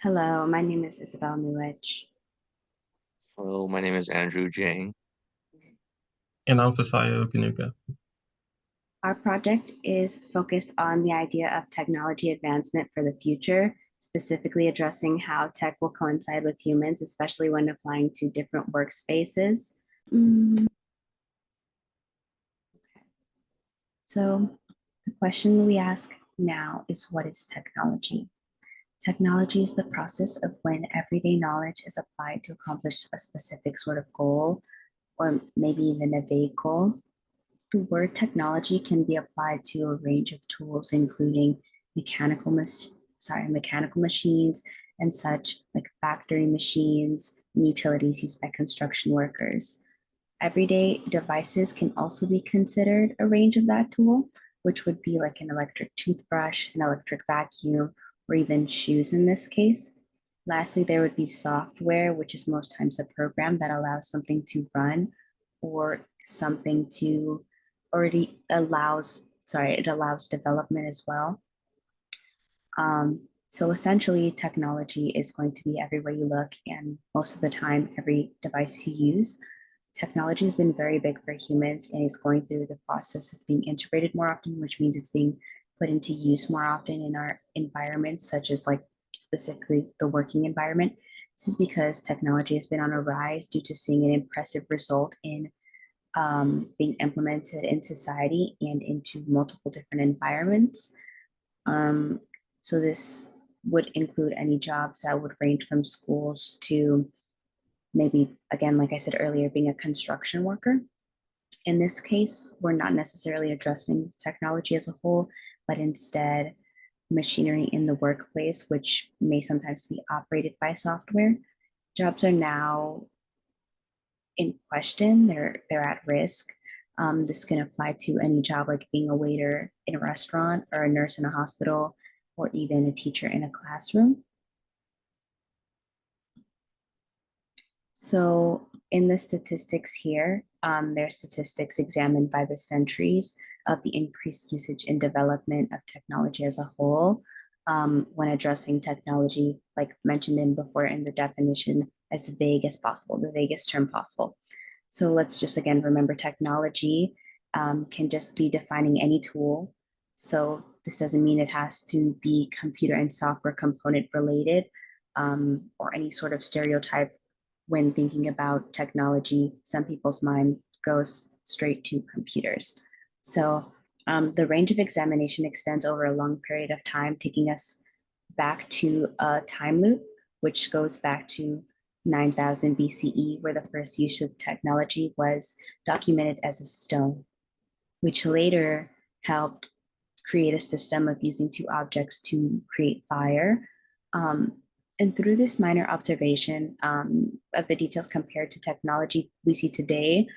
Hello, my name is Isabel Newedge. Hello, my name is Andrew Jang. And I'm Fasayo Kanuka. Our project is focused on the idea of technology advancement for the future, specifically addressing how tech will coincide with humans, especially when applying to different workspaces. Mm, So, the question we ask now is, what is technology? Technology is the process of when everyday knowledge is applied to accomplish a specific sort of goal, or maybe even a vague goal. The word technology can be applied to a range of tools, including mechanical machines and such, like factory machines and utilities used by construction workers. Everyday devices can also be considered a range of that tool, which would be like an electric toothbrush, an electric vacuum, or even shoes in this case. Lastly, there would be software, which is most times a program that allows something to run or something to already allows, it allows development as well. So essentially, technology is going to be everywhere you look, and most of the time, every device you use. Technology has been very big for humans and is going through the process of being integrated more often, which means it's being put into use more often in our environments, such as like specifically the working environment. This is because technology has been on a rise due to seeing an impressive result in being implemented in society and into multiple different environments. Um, so this would include any jobs that would range from schools to maybe, again, like I said earlier, being a construction worker. In this case, we're not necessarily addressing technology as a whole, but instead machinery in the workplace, which may sometimes be operated by software. Jobs are now in question, they're at risk. This can apply to any job like being a waiter in a restaurant or a nurse in a hospital or even a teacher in a classroom. So in the statistics here, there are statistics examined by the centuries of the increased usage and development of technology as a whole. When addressing technology, like mentioned in before in the definition, as vague as possible, the vaguest term possible. So let's just again remember technology can just be defining any tool. So this doesn't mean it has to be computer and software component related or any sort of stereotype when thinking about technology. Some people's mind goes straight to computers. So the range of examination extends over a long period of time, taking us back to a time loop, which goes back to 9000 BCE, where the first use of technology was documented as a stone, which later helped create a system of using two objects to create fire. Um, and through this minor observation of the details compared to technology we see today,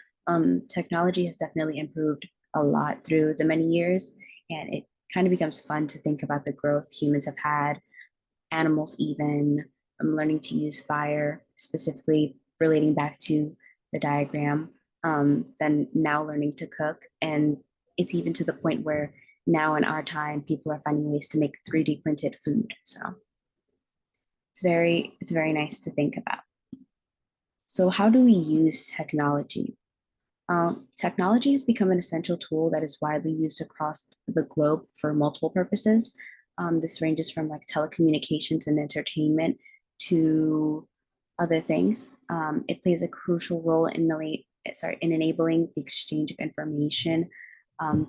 technology has definitely improved a lot through the many years. And it kind of becomes fun to think about the growth humans have had, animals, even learning to use fire, specifically relating back to the diagram, then now learning to cook. And it's even to the point where now in our time, people are finding ways to make 3D printed food. So it's very nice to think about. So how do we use technology? Technology has become an essential tool that is widely used across the globe for multiple purposes. This ranges from like telecommunications and entertainment to other things. It plays a crucial role in enabling the exchange of information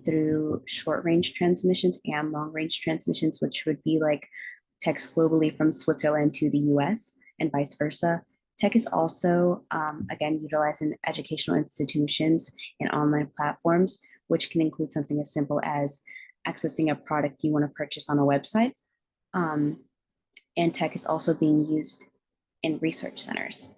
through short range transmissions and long range transmissions, which would be like text globally from Switzerland to the US and vice versa. Tech is also, again, utilized in educational institutions and online platforms, which can include something as simple as accessing a product you want to purchase on a website. Um, and tech is also being used in research centers.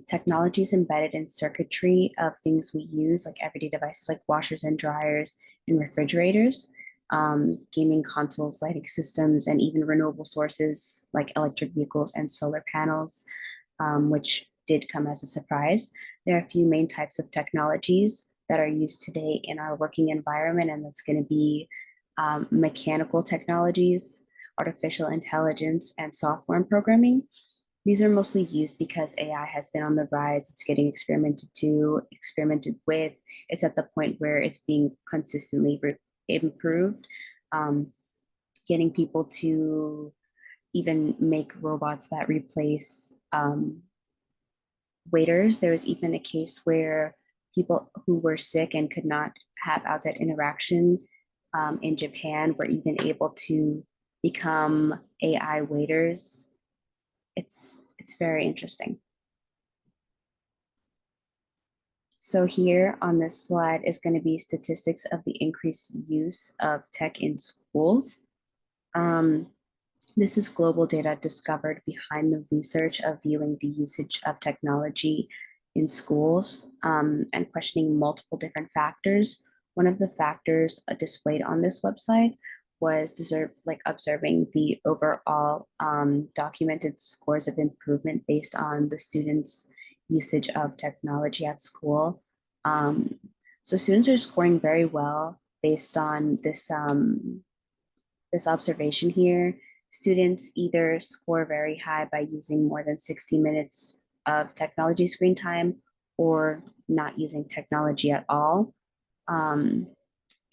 Technology is embedded in circuitry of things we use, like everyday devices like washers and dryers and refrigerators, gaming consoles, lighting systems, and even renewable sources like electric vehicles and solar panels, which did come as a surprise. There are a few main types of technologies that are used today in our working environment, and that's going to be mechanical technologies, artificial intelligence, and software and programming. These are mostly used because AI has been on the rise. It's getting experimented with. It's at the point where it's being consistently improved, um, getting people to even make robots that replace waiters. There was even a case where people who were sick and could not have outside interaction in Japan were even able to become AI waiters. It's very interesting. So here on this slide is going to be statistics of the increased use of tech in schools. Um, This is global data discovered behind the research of viewing the usage of technology in schools and questioning multiple different factors. One of the factors displayed on this website was observing the overall documented scores of improvement based on the students' usage of technology at school. Um, so students are scoring very well based on this observation here. Students either score very high by using more than 60 minutes of technology screen time or not using technology at all. Um,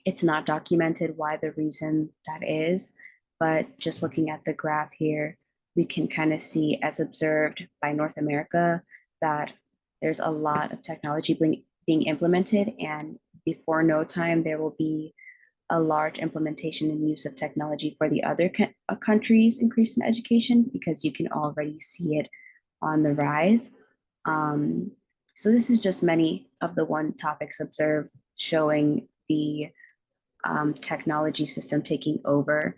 it's not documented why the reason that is, but just looking at the graph here, we can kind of see, as observed by North America, that there's a lot of technology being implemented, and before no time, there will be a large implementation and use of technology for the other countries increase in education because you can already see it on the rise. Um, so this is just many of the one topics observed showing the technology system taking over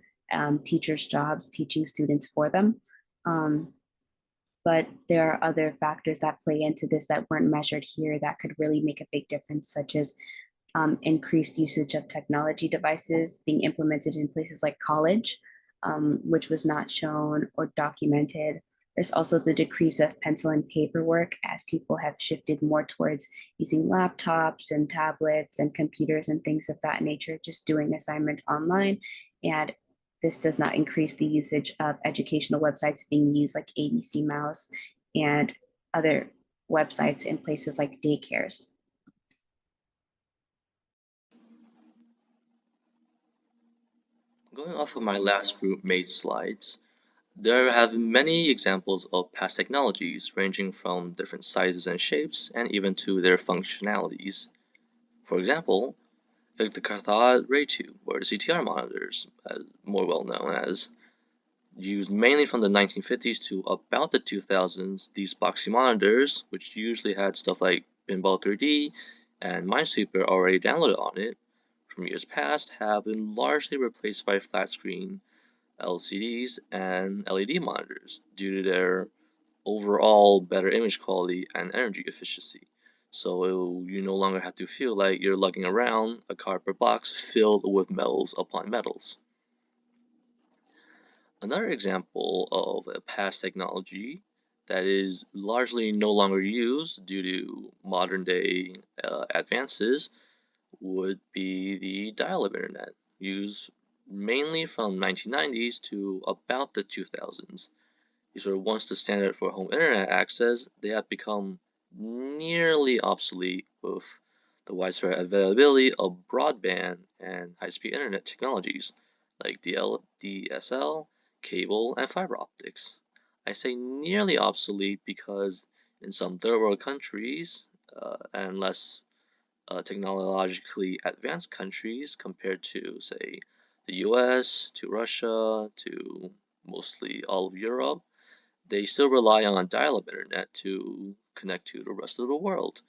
teachers' jobs, teaching students for them. Um, but there are other factors that play into this that weren't measured here that could really make a big difference, such as increased usage of technology devices being implemented in places like college, which was not shown or documented. There's also the decrease of pencil and paper work as people have shifted more towards using laptops and tablets and computers and things of that nature, just doing assignments online. And this does not increase the usage of educational websites being used like ABC Mouse and other websites in places like daycares. Going off of my last group made slides, there have been many examples of past technologies ranging from different sizes and shapes and even to their functionalities. For example, like the cathode ray tube or the CTR monitors, more well known as, used mainly from the 1950s to about the 2000s. These boxy monitors, which usually had stuff like Pinball 3D and Minesweeper already downloaded on it from years past, have been largely replaced by flat screen LCDs and LED monitors due to their overall better image quality and energy efficiency. So you no longer have to feel like you're lugging around a cardboard box filled with metals upon metals. Another example of a past technology that is largely no longer used due to modern day advances would be the dial-up internet, used mainly from 1990s to about the 2000s. These were once the standard for home internet access. They have become nearly obsolete with the widespread availability of broadband and high-speed internet technologies like DSL, cable, and fiber optics. I say nearly obsolete because in some third world countries and less technologically advanced countries compared to, say, the US, to Russia, to mostly all of Europe, they still rely on dial-up internet to connect to the rest of the world,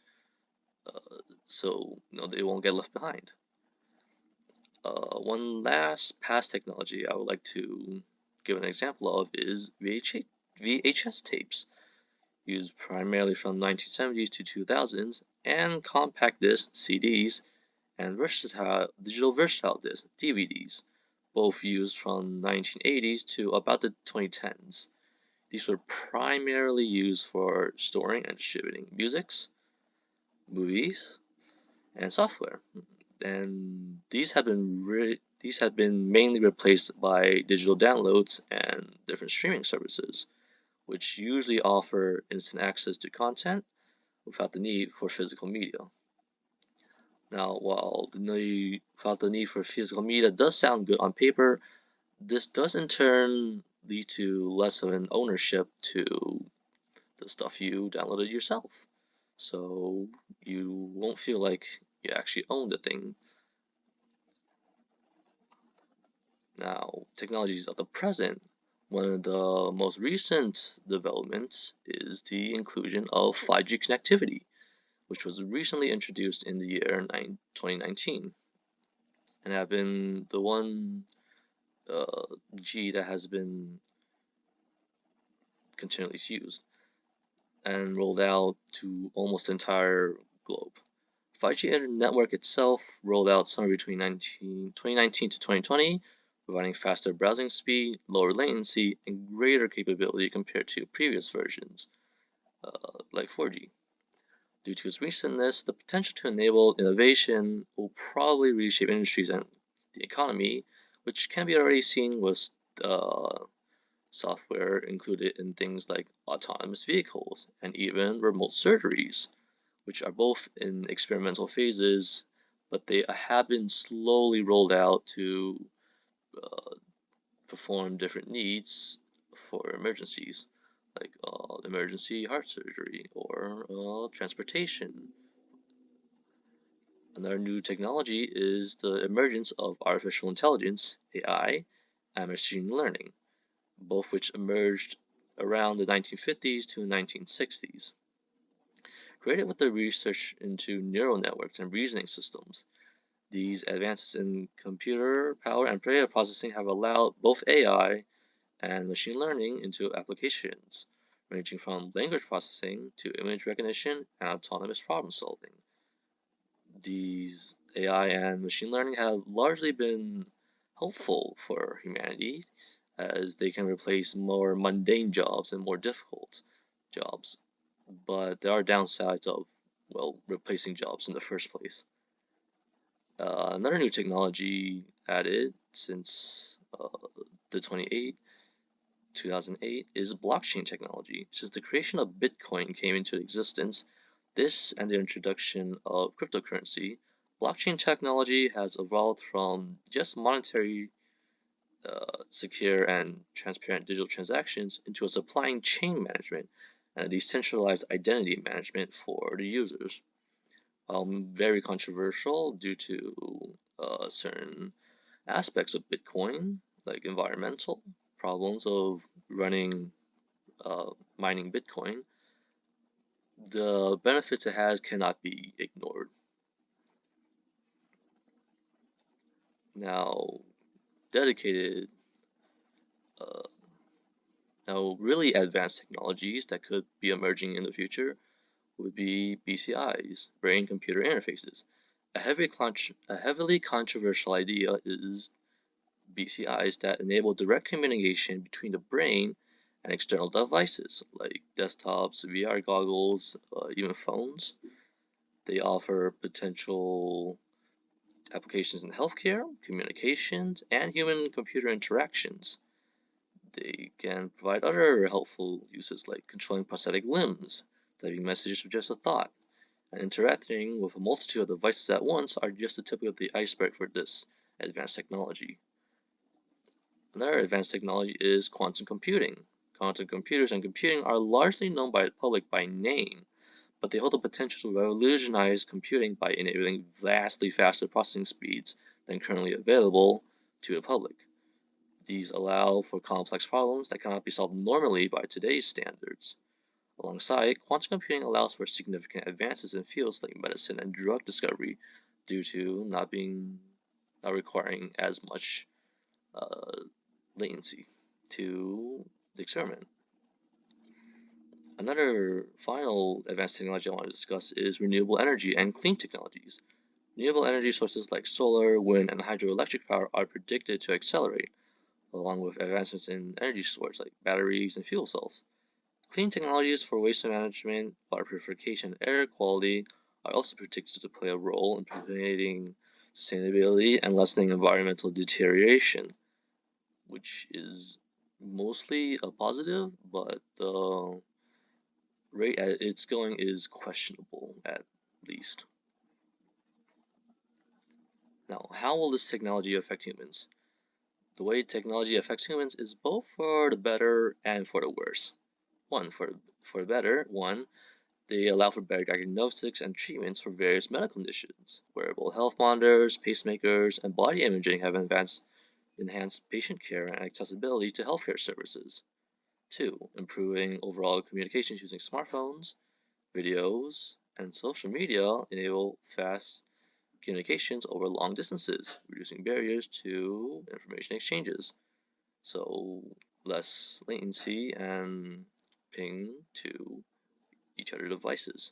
so they won't get left behind. One last past technology I would like to give an example of is VHS tapes, used primarily from 1970s to 2000s, and compact disc CDs and digital versatile disc DVDs, both used from 1980s to about the 2010s. These were primarily used for storing and distributing musics, movies, and software. And these these have been mainly replaced by digital downloads and different streaming services, which usually offer instant access to content without the need for physical media. Now, while without the need for physical media does sound good on paper, this does in turn lead to less of an ownership to the stuff you downloaded yourself. So you won't feel like you actually own the thing. Now, technologies of the present, one of the most recent developments is the inclusion of 5G connectivity, which was recently introduced in the year 2019, and have been the one G that has been continually used and rolled out to almost the entire globe. 5G network itself rolled out somewhere between 2019 to 2020, providing faster browsing speed, lower latency, and greater capability compared to previous versions, like 4G. Due to its recentness, the potential to enable innovation will probably reshape industries and the economy, which can be already seen with software included in things like autonomous vehicles and even remote surgeries, which are both in experimental phases, but they have been slowly rolled out to perform different needs for emergencies, like emergency heart surgery or transportation. Another new technology is the emergence of artificial intelligence, AI, and machine learning, both which emerged around the 1950s to 1960s. Created with the research into neural networks and reasoning systems, these advances in computer power and data processing have allowed both AI and machine learning into applications, ranging from language processing to image recognition and autonomous problem solving. These AI and machine learning have largely been helpful for humanity as they can replace more mundane jobs and more difficult jobs. But there are downsides of, well, replacing jobs in the first place. Another new technology added since the 2008 is blockchain technology. Since the creation of Bitcoin came into existence, this and the introduction of cryptocurrency, blockchain technology has evolved from just monetary, secure, and transparent digital transactions into a supply chain management and a decentralized identity management for the users. Very controversial due to certain aspects of Bitcoin, like environmental problems of running mining Bitcoin. The benefits it has cannot be ignored. Now, dedicated, uh, now really advanced technologies that could be emerging in the future would be BCIs, brain-computer interfaces. A heavily controversial idea is BCIs that enable direct communication between the brain and external devices like desktops, VR goggles, even phones. They offer potential applications in healthcare, communications, and human-computer interactions. They can provide other helpful uses like controlling prosthetic limbs, typing messages with just a thought, and interacting with a multitude of devices at once are just the tip of the iceberg for this advanced technology. Another advanced technology is quantum computing. Quantum computers and computing are largely known by the public by name, but they hold the potential to revolutionize computing by enabling vastly faster processing speeds than currently available to the public. These allow for complex problems that cannot be solved normally by today's standards. Alongside, quantum computing allows for significant advances in fields like medicine and drug discovery due to not requiring as much latency to the experiment. Another final advanced technology I want to discuss is renewable energy and clean technologies. Renewable energy sources like solar, wind, and hydroelectric power are predicted to accelerate, along with advancements in energy storage like batteries and fuel cells. Clean technologies for waste management, water purification, and air quality are also predicted to play a role in preventing sustainability, and lessening environmental deterioration, which is mostly a positive, but the rate at it's going is questionable at least. Now, how will this technology affect humans? The way technology affects humans is both for the better and for the worse. For the better, they allow for better diagnostics and treatments for various medical conditions. Wearable health monitors, pacemakers, and body imaging have enhanced patient care and accessibility to healthcare services. 2. Improving overall communications using smartphones, videos, and social media enable fast communications over long distances, reducing barriers to information exchanges. So less latency and ping to each other devices.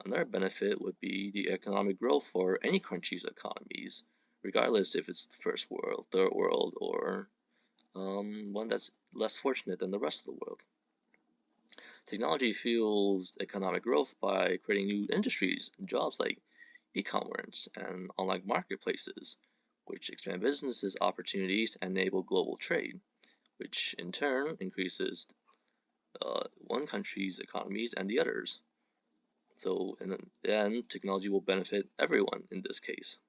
Another benefit would be the economic growth for any country's economies, regardless if it's the first world, third world, or one that's less fortunate than the rest of the world. Technology fuels economic growth by creating new industries and jobs like e-commerce and online marketplaces, which expand businesses' opportunities and enable global trade, which in turn increases one country's economies and the others. So in the end, technology will benefit everyone in this case.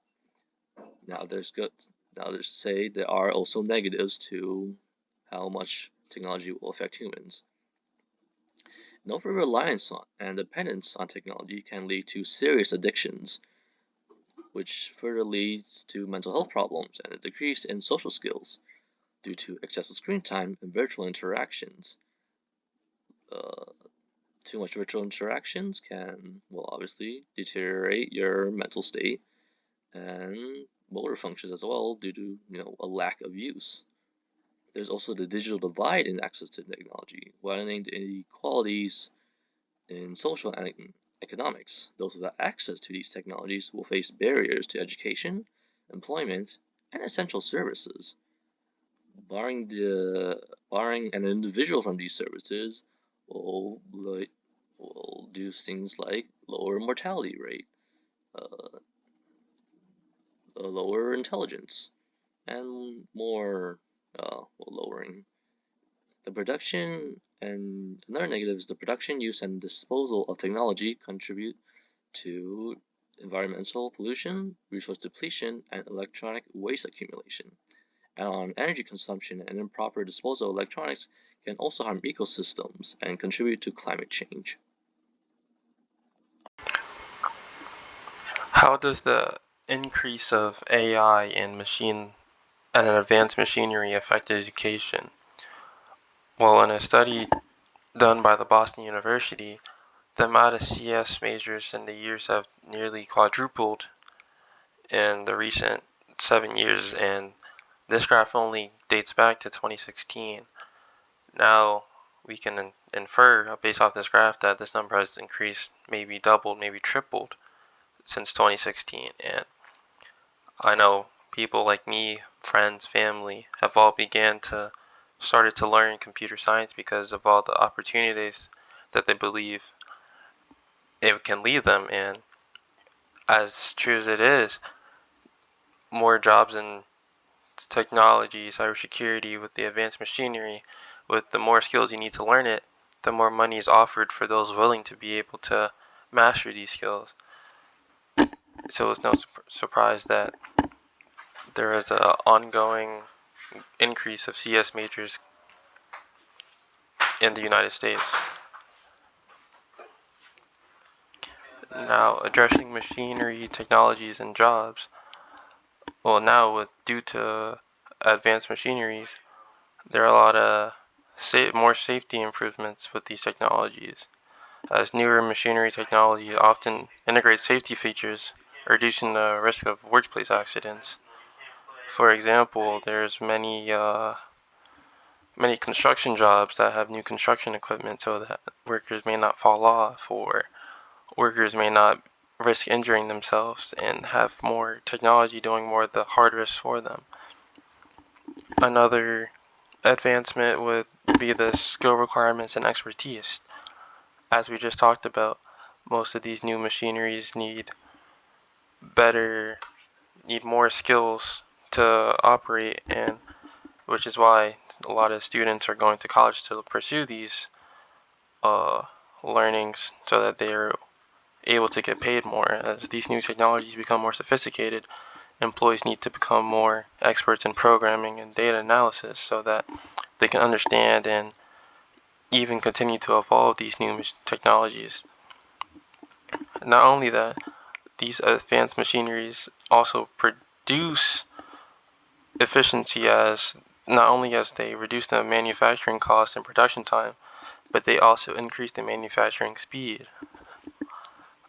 Now there's to say there are also negatives to how much technology will affect humans. An over-reliance on and dependence on technology can lead to serious addictions, which further leads to mental health problems and a decrease in social skills due to excessive screen time and virtual interactions. Too much virtual interactions can, well, obviously deteriorate your mental state and motor functions as well due to, a lack of use. There's also the digital divide in access to technology, widening the inequalities in social and economics. Those without access to these technologies will face barriers to education, employment, and essential services. Barring an individual from these services will do things like lower mortality rate, uh, lower intelligence, and more lowering the production. And another negative is the production, use, and disposal of technology contribute to environmental pollution, resource depletion, and electronic waste accumulation. And on energy consumption and improper disposal of electronics can also harm ecosystems and contribute to climate change. How does the increase of AI and advanced machinery affect education? Well, in a study done by the Boston University, the amount of CS majors in the years have nearly quadrupled in the recent 7 years, and this graph only dates back to 2016. Now we can infer based off this graph that this number has increased, maybe doubled, maybe tripled since 2016. And I know people like me, friends, family, have all started to learn computer science because of all the opportunities that they believe it can lead them. And as true as it is, more jobs in technology, cybersecurity, with the advanced machinery, with the more skills you need to learn it, the more money is offered for those willing to be able to master these skills. So it's no surprise that there is an ongoing increase of CS majors in the United States. Now, addressing machinery, technologies, and jobs. Well, now due to advanced machineries, there are a lot of more safety improvements with these technologies, as newer machinery technology often integrates safety features, reducing the risk of workplace accidents. For example, there's many construction jobs that have new construction equipment so that workers may not fall off, or workers may not risk injuring themselves, and have more technology doing more of the hard risks for them. Another advancement would be the skill requirements and expertise. As we just talked about, most of these new machineries need better need more skills to operate, and which is why a lot of students are going to college to pursue these uh, learnings so that they're able to get paid more. As these new technologies become more sophisticated, employees need to become more experts in programming and data analysis so that they can understand and even continue to evolve these new technologies. Not only that, these advanced machineries also produce efficiency as not only as they reduce the manufacturing cost and production time, but they also increase the manufacturing speed.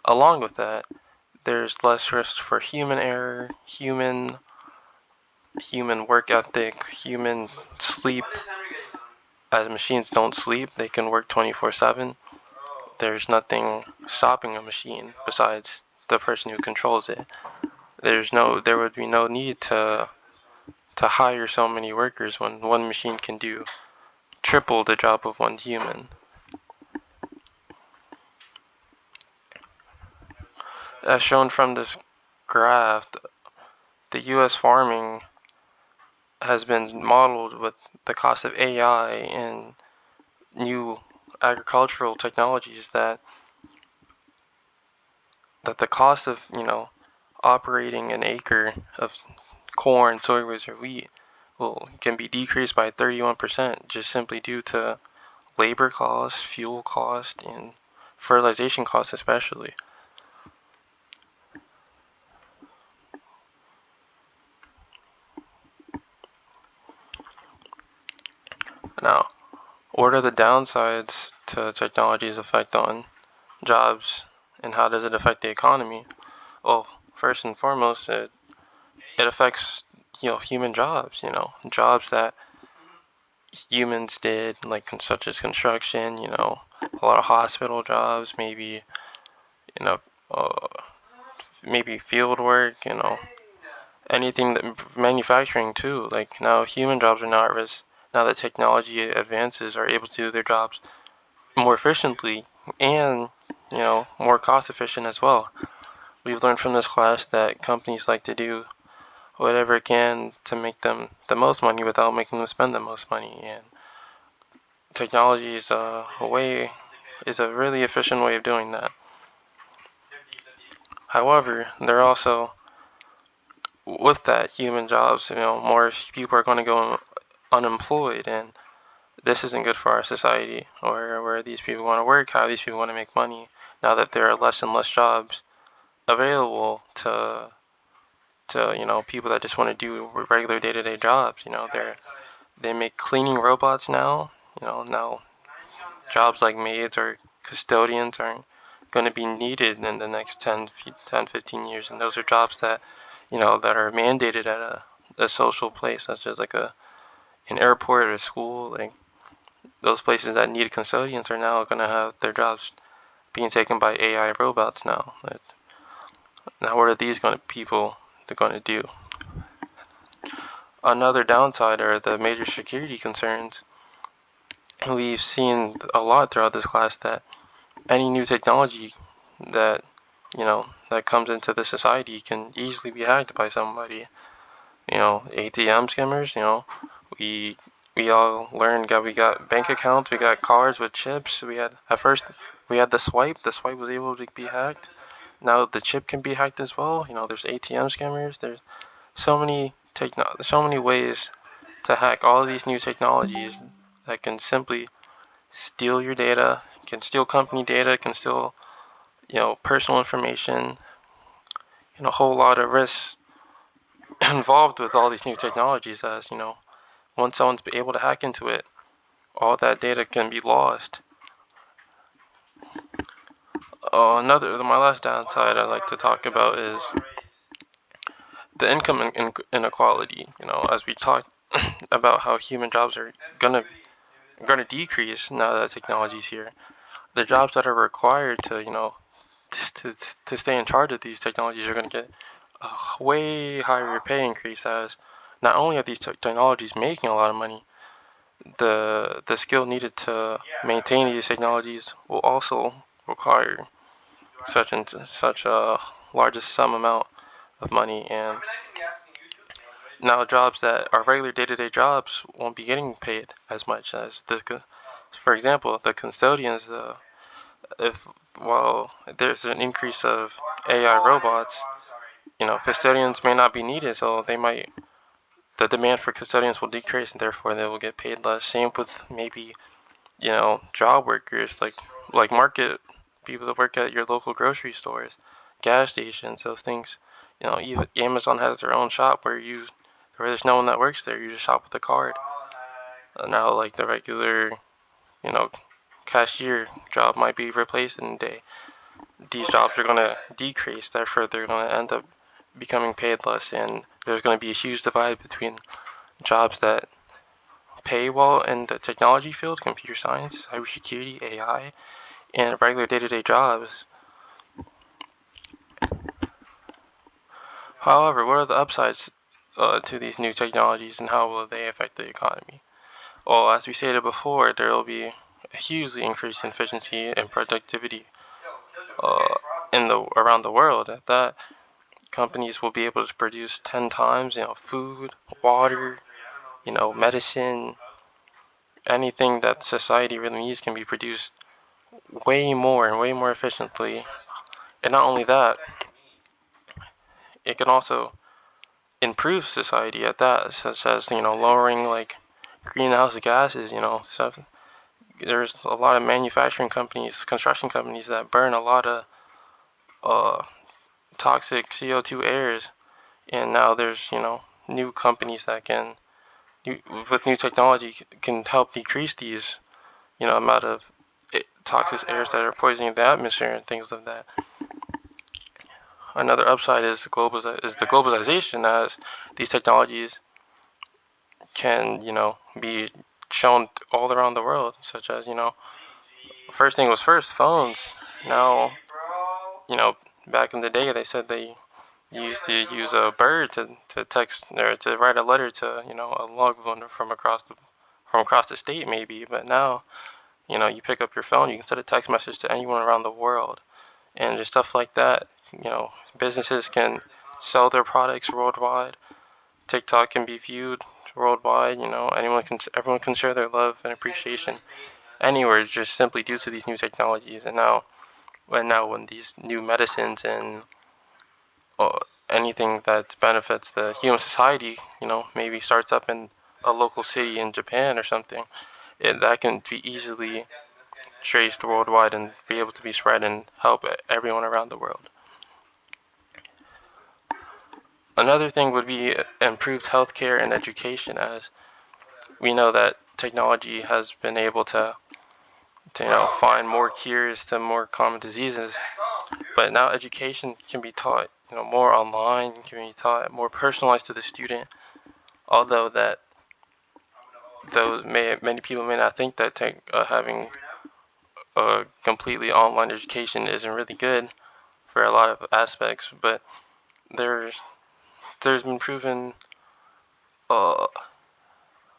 Along with that, there's less risk for human error, human work ethic, human sleep. As machines don't sleep, they can work 24/7. There's nothing stopping a machine besides the person who controls it. There would be no need to hire so many workers when one machine can do triple the job of one human. As shown from this graph, the US farming has been modeled with the cost of AI and new agricultural technologies that the cost of, operating an acre of corn, soybeans, or wheat can be decreased by 31% just simply due to labor costs, fuel costs, and fertilization costs especially. Now, what are the downsides to technology's effect on jobs, and how does it affect the economy? Well, first and foremost, it affects human jobs. Jobs that humans did, like such as construction. A lot of hospital jobs, maybe you know, uh, maybe field work. Anything that manufacturing too. Like now, human jobs are not at risk. Now that technology advances, are able to do their jobs more efficiently and more cost efficient as well. We've learned from this class that companies like to do whatever it can to make them the most money without making them spend the most money. And technology is a really efficient way of doing that. However, there are also, with that, human jobs, more people are going to go unemployed, and this isn't good for our society, or where these people want to work, how these people want to make money, now that there are less and less jobs available to people that just want to do regular day-to-day jobs. They make cleaning robots now. Now jobs like maids or custodians aren't going to be needed in the next 15 years, and those are jobs that that are mandated at a social place, such as like an airport or a school. Like those places that need custodians are now going to have their jobs being taken by AI robots now. Now, what are these people they're going to do? Another downside are the major security concerns. We've seen a lot throughout this class that any new technology that that comes into the society can easily be hacked by somebody. ATM skimmers. We we all learned we got bank accounts, we got cards with chips. We had at first we had the swipe. The swipe was able to be hacked. Now the chip can be hacked as well. There's ATM scammers. There's so many ways to hack all of these new technologies that can simply steal your data, can steal company data, can steal personal information, and a whole lot of risks involved with all these new technologies. As once someone's able to hack into it, all that data can be lost. My last downside I'd like to talk about is the income inequality. As we talked about how human jobs are gonna decrease now that technology's here. The jobs that are required to to stay in charge of these technologies are gonna get a way higher pay increase, as not only are these technologies making a lot of money, the skill needed to maintain these technologies will also require such a largest sum amount of money, and now jobs that are regular day-to-day jobs won't be getting paid as much as for example, the custodians. If while there's an increase of AI robots, custodians may not be needed, so the demand for custodians will decrease, and therefore they will get paid less. Same with maybe job workers, like market people that work at your local grocery stores, gas stations, those things. Even Amazon has their own shop where there's no one that works there. You just shop with a card. Now, like the regular, you know, cashier job might be replaced in a day. These jobs are going to decrease, therefore they're going to end up becoming paid less, and there's going to be a huge divide between jobs that pay well in the technology field, computer science, cybersecurity, AI, and regular day-to-day jobs. However, what are the upsides to these new technologies, and how will they affect the economy? Well, as we stated before, there will be a hugely increase in efficiency and productivity uh, around the world. At that, companies will be able to produce 10 times, food, water, medicine, anything that society really needs can be produced way more and way more efficiently. And not only that, it can also improve society at that, such as, lowering like greenhouse gases, stuff. There's a lot of manufacturing companies, construction companies that burn a lot of uh, toxic CO2 airs, and now there's, new companies that with new technology, can help decrease these, amount of toxic airs that are poisoning the atmosphere and things like that. Another upside is the globalization, as these technologies can, be shown all around the world, such as, first thing was first, phones. Now, you know, back in the day, they said they used to use a bird to text or to write a letter to, a loved one from across the state maybe. But now, you pick up your phone, you can send a text message to anyone around the world, and just stuff like that. Businesses can sell their products worldwide. TikTok can be viewed worldwide. Everyone can share their love and appreciation anywhere, just simply due to these new technologies. And when these new medicines and uh, anything that benefits the human society, maybe starts up in a local city in Japan or something, that can be easily traced worldwide and be able to be spread and help everyone around the world. Another thing would be improved healthcare and education, as we know that technology has been able to find more cures to more common diseases, but now education can be taught more online, can be taught more personalized to the student. Although that many people may not think that having a completely online education isn't really good for a lot of aspects, but there's been proven uh,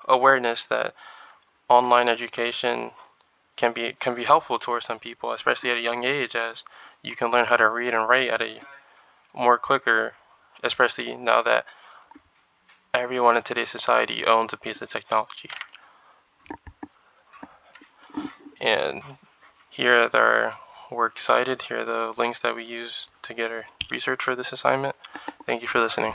awareness that online education can be helpful towards some people, especially at a young age, as you can learn how to read and write at a more quicker, especially now that everyone in today's society owns a piece of technology. And here are our works cited. Here are the links that we use to get our research for this assignment. Thank you for listening.